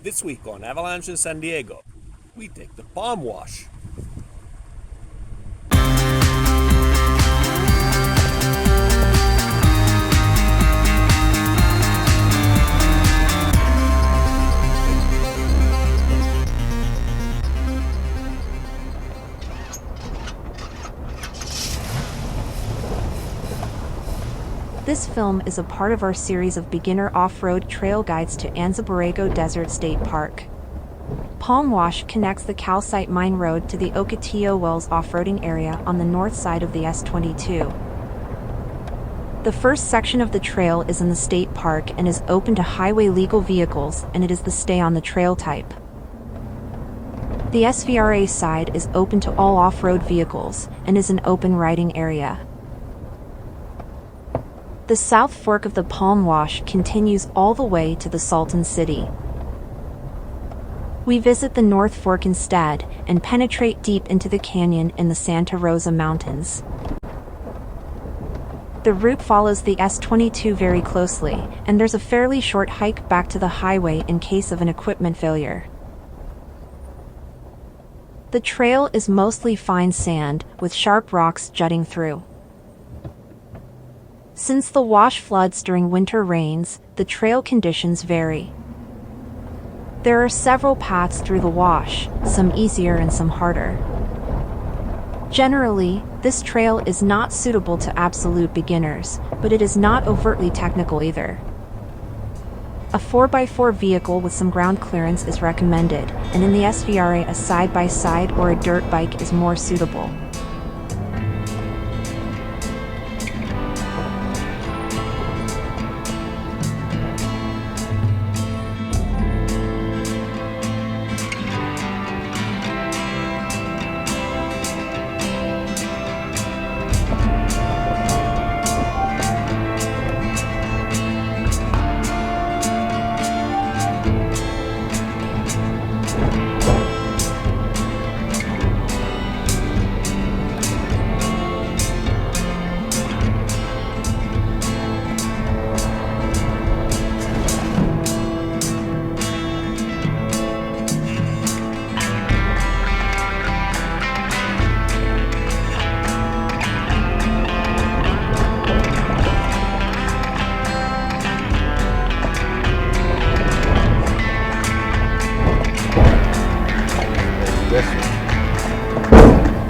This week on Avalanche in San Diego, we take the palm wash. This film is a part of our series of beginner off-road trail guides to Anza Borrego Desert State Park. Palm Wash connects the Calcite Mine Road to the Ocotillo Wells off-roading area on the north side of the S22. The first section of the trail is in the state park and is open to highway legal vehicles, and it is the stay on the trail type. The SVRA side is open to all off-road vehicles and is an open riding area. The South Fork of the Palm Wash continues all the way to the Salton City. We visit the North Fork instead and penetrate deep into the canyon in the Santa Rosa Mountains. The route follows the S22 very closely, and there's a fairly short hike back to the highway in case of an equipment failure. The trail is mostly fine sand with sharp rocks jutting through. Since the wash floods during winter rains, the trail conditions vary. There are several paths through the wash, some easier and some harder. Generally, this trail is not suitable to absolute beginners, but it is not overtly technical either. A 4x4 vehicle with some ground clearance is recommended, and in the SVRA a side-by-side or a dirt bike is more suitable.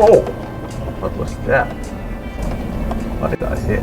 Oh, what was that? What did I hit?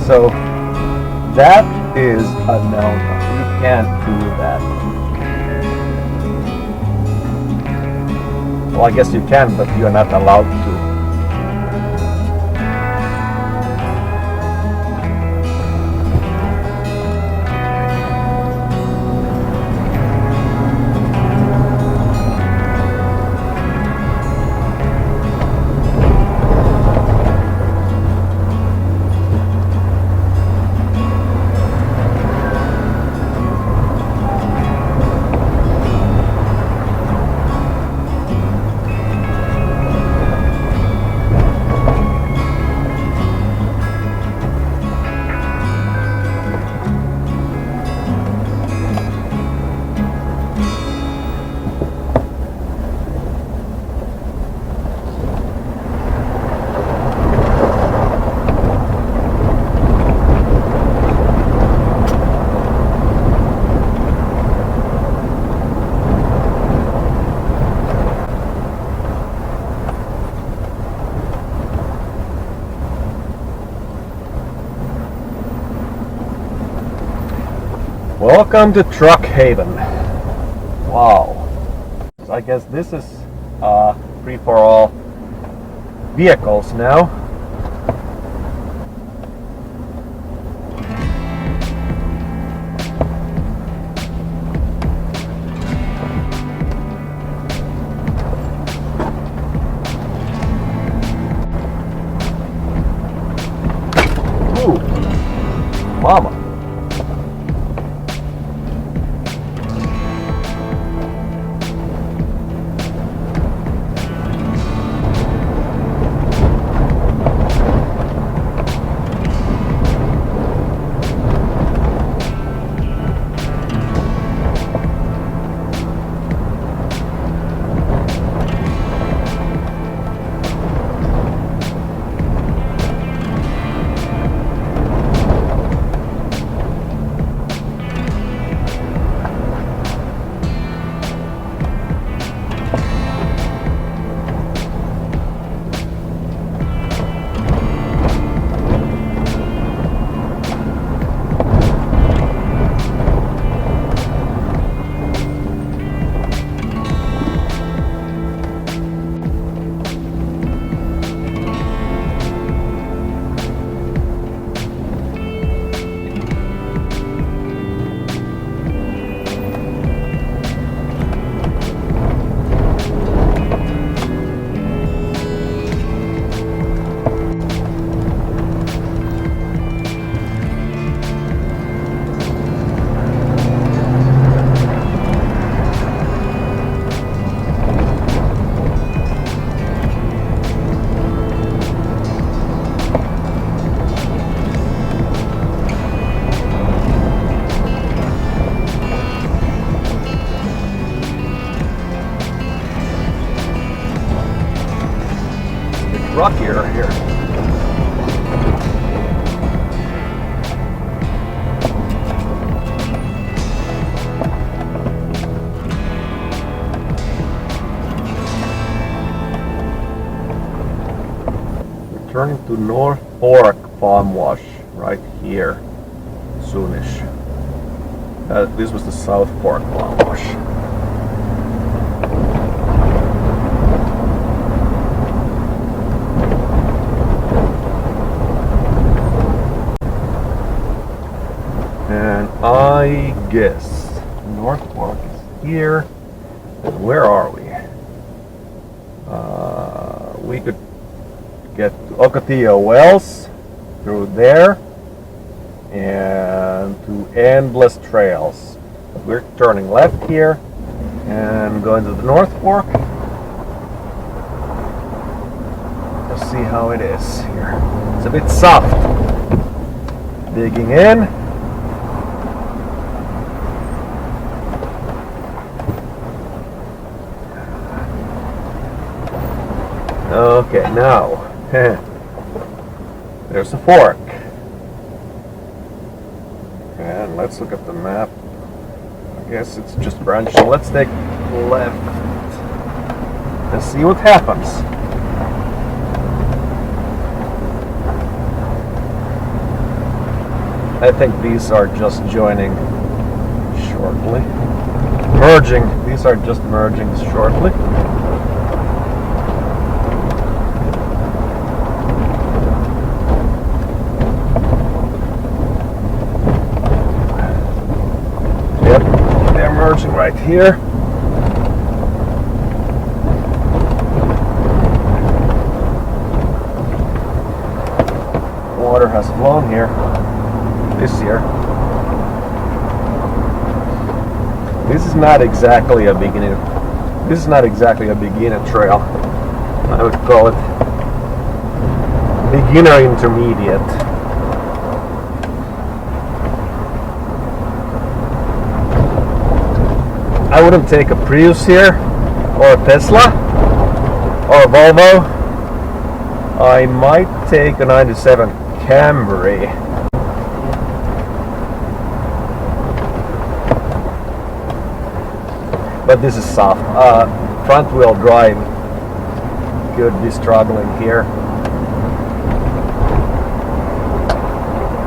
So that is a no-no. You can't do that. Well, I guess you can, but you're not allowed to. Welcome to Truck Haven. Wow. So I guess this is free for all vehicles now. Ooh, mama. Rockier here. We're turning to North Fork Farm Wash right here soonish. This was the South Fork Farm Wash. And I guess North Fork is here. And where are we? We could get to Ocotillo Wells through there and to Endless Trails. We're turning left here and going to the North Fork. Let's see how it is here. It's a bit soft. Digging in. Okay, now there's a fork. And let's look at the map. I guess it's just branching. Let's take left and see what happens. I think these are just joining shortly. Merging. These are just merging shortly. Yep, they're merging right here. Water has flown here this year. This is not exactly a beginner. This is not exactly a beginner trail. I would call it beginner intermediate. I wouldn't take a Prius here, or a Tesla, or a Volvo. I might take a 97 Camry. But this is soft. Front wheel drive could be struggling here.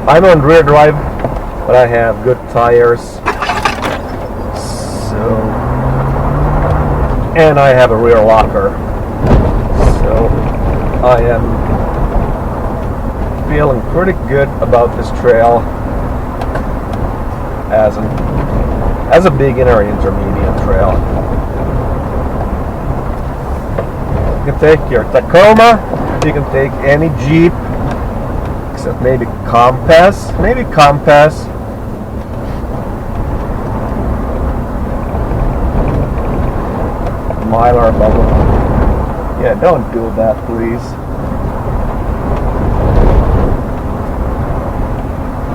I'm on rear drive, but I have good tires. So, and I have a rear locker. So I am feeling pretty good about this trail as a beginner intermediate trail. You can take your Tacoma, you can take any Jeep, except maybe Compass. Maybe Compass. Mylar bubble. Yeah, don't do that, please.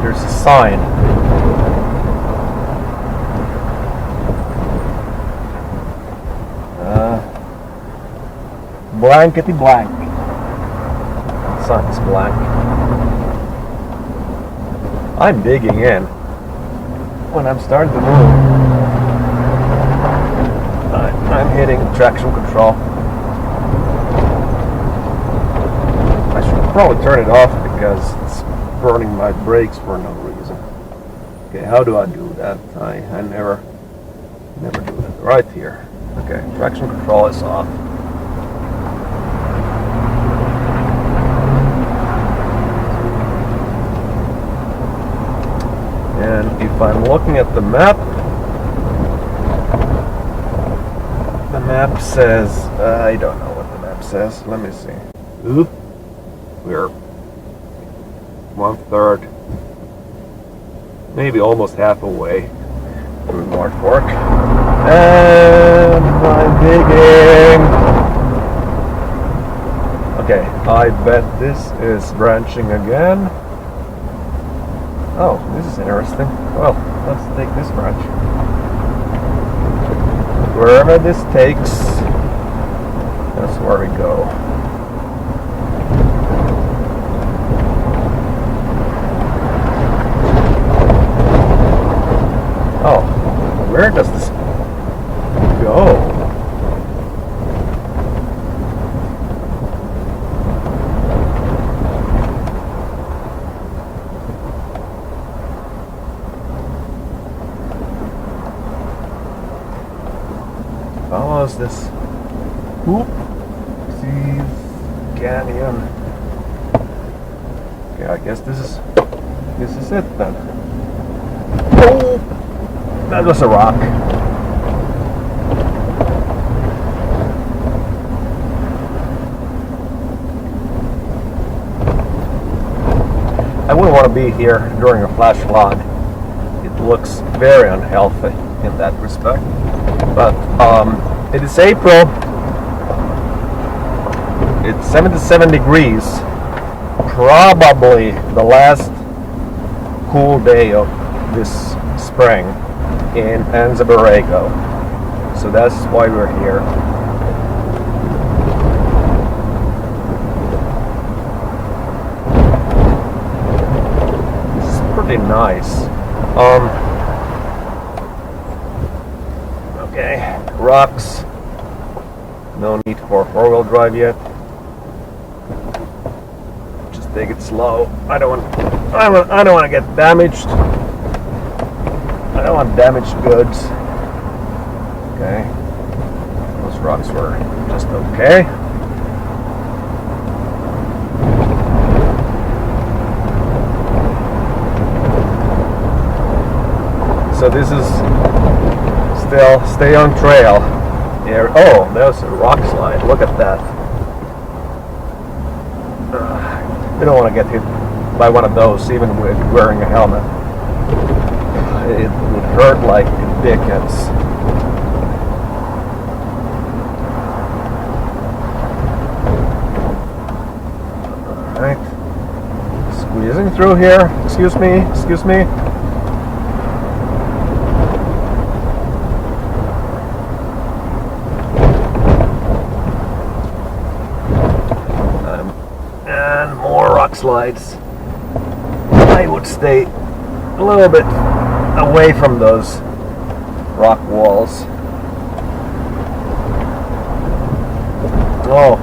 There's a sign. Blankety blank. Sun's blank. I'm digging in when I'm starting to move. I'm hitting traction control. I should probably turn it off because it's burning my brakes for no reason. Okay, how do I do that? I never do that. Right here. Okay, traction control is off. And if I'm looking at the map says, I don't know what the map says. Let me see. Oop. We're 1/3, maybe almost half away through North Fork. And I'm digging. Okay, I bet this is branching again. Oh, this is interesting. Well, let's take this branch. Wherever this takes, that's where we go. Oh, where does this go? Follows this canyon. Okay, I guess this is it then. Oh, that was a rock. I wouldn't want to be here during a flash flood. It looks very unhealthy in that respect. But it is April. It's 77 degrees. Probably the last cool day of this spring in Anza Borrego. So that's why we're here. This is pretty nice. Okay, rocks. No need for four-wheel drive yet. Just take it slow. I don't want to get damaged. I don't want damaged goods. Okay. Those rocks were just okay. So this is still stay on trail. Here. Oh, there's a rock slide. Look at that. You don't want to get hit by one of those, even with wearing a helmet. It would hurt like dickens. Alright. Squeezing through here. Excuse me. And more rock slides. I would stay a little bit away from those rock walls. Oh,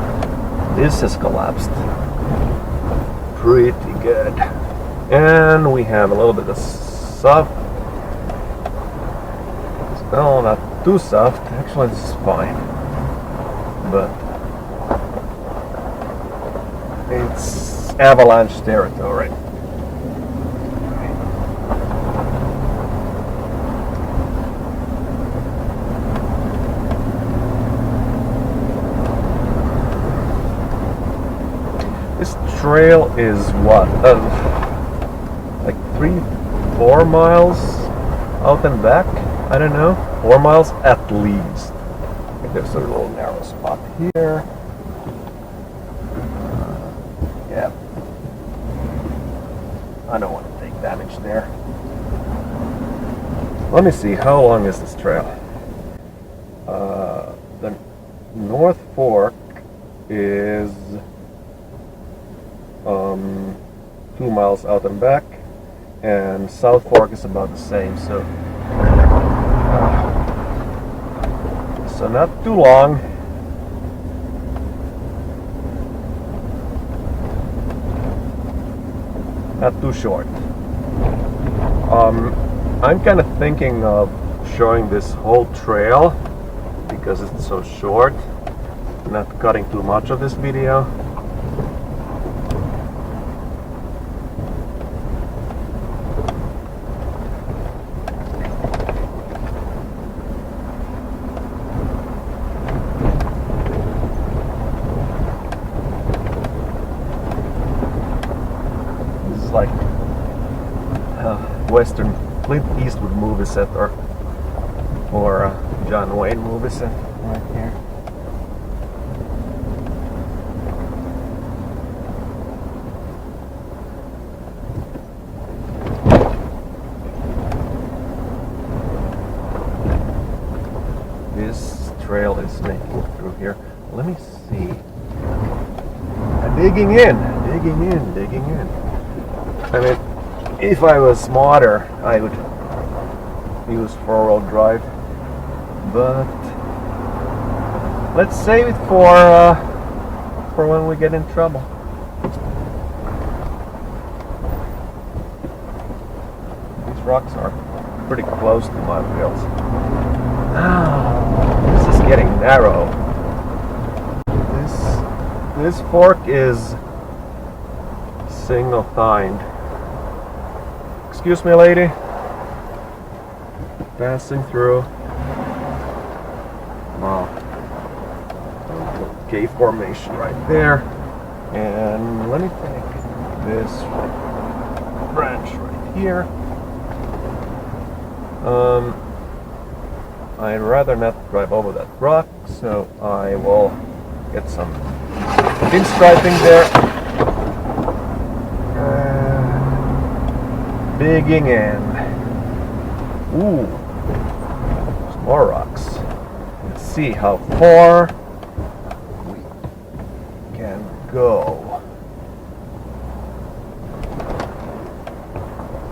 this has collapsed pretty good. And we have a little bit of soft. No, not too soft. Actually, this is fine. But it's avalanche territory. This trail is what? Like 3-4 miles out and back? I don't know. 4 miles at least. There's a little narrow spot here. Yeah. I don't want to take damage there. Let me see, how long is this trail? The North Fork is 2 miles out and back, and South Fork is about the same, so not too long. Not too short. I'm kind of thinking of showing this whole trail because it's so short, not cutting too much of this video. Like Western Clint Eastwood movie set or John Wayne movie set right here. This trail is making it through here. Let me see. Digging in. I mean, if I was smarter, I would use 4-wheel drive, but let's save it for when we get in trouble. These rocks are pretty close to my wheels. This is getting narrow. This fork is single-tined. Excuse me, lady. Passing through. Wow. Cave formation right there. And let me take this branch right here. I'd rather not drive over that rock, so I will get some pinstriping there. Digging in. Ooh, some more rocks. Let's see how far we can go.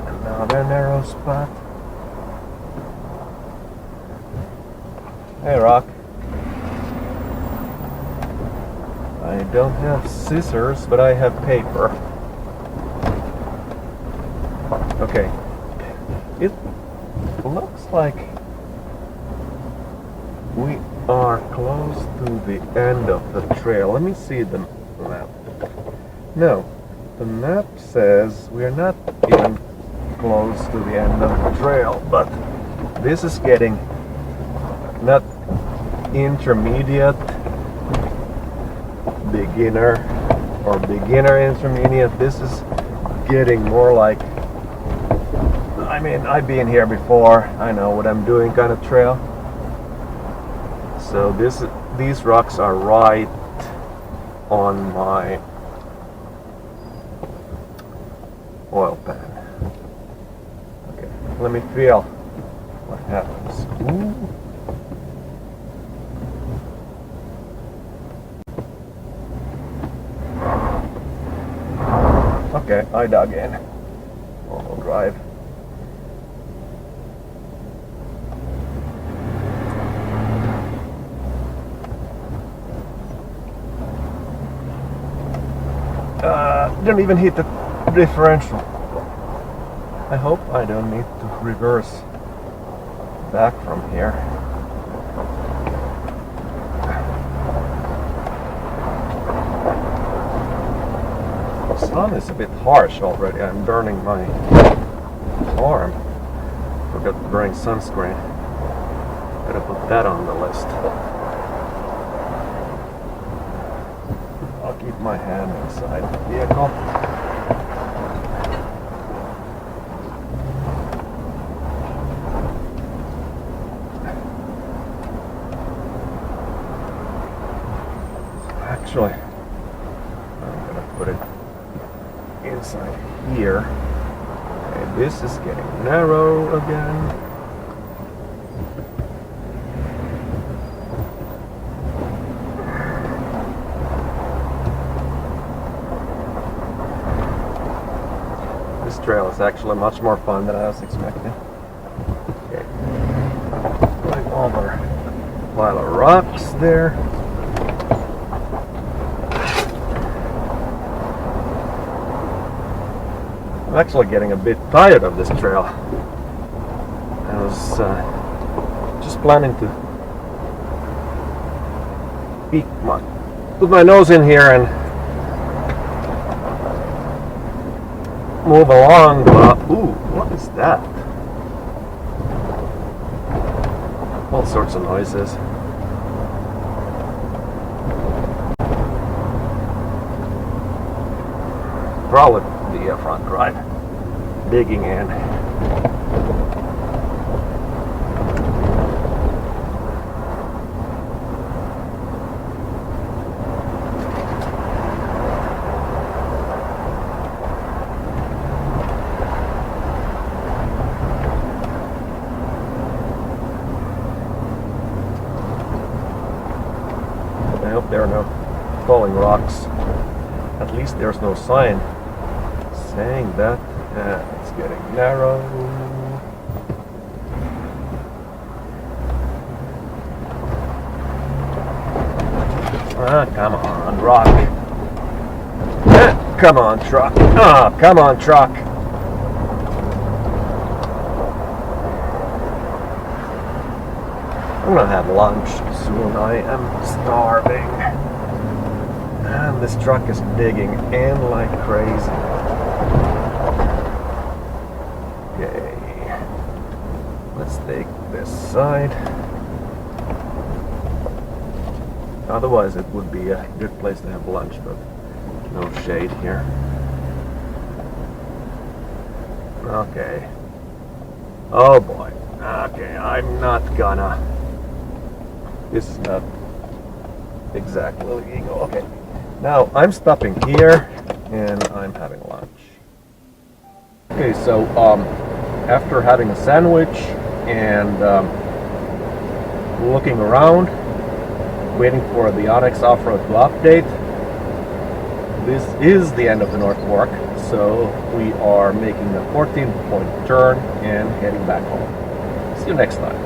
Another narrow spot. Hey, rock. I don't have scissors, but I have paper. Okay. It looks like we are close to the end of the trail. Let me see the map. No, the map says we're not even close to the end of the trail, but this is getting not intermediate, beginner, or beginner intermediate. This is getting more like, I mean, I've been here before, I know what I'm doing kind of trail. So these rocks are right on my oil pan. Okay, let me feel what happens. Ooh. Okay, I dug in. All-wheel drive. Didn't even hit the differential. I hope I don't need to reverse back from here. The sun is a bit harsh already. I'm burning my arm. Forgot to bring sunscreen. Gotta put that on the list. I'll keep my hand inside the vehicle. Actually, I'm gonna put it inside here. Okay, this is getting narrow again. This trail is actually much more fun than I was expecting. Okay, going over a pile of rocks there. I'm actually getting a bit tired of this trail. I was just planning to put my nose in here and move along, but ooh, what is that? All sorts of noises. Probably the front drive digging in. I hope there are no falling rocks. At least there's no sign saying that. It's getting narrow. Come on, rock. Come on, truck. Come on, truck. I'm gonna have lunch soon. I am starving. And this truck is digging in like crazy. Okay. Let's take this side. Otherwise it would be a good place to have lunch, but no shade here. Okay. Oh boy. Okay, I'm not gonna. This is not exactly legal. Okay. Now I'm stopping here and I'm having lunch. Okay, so after having a sandwich and looking around, waiting for the Onyx Offroad to update, this is the end of the North Fork, so we are making a 14-point turn and heading back home. See you next time.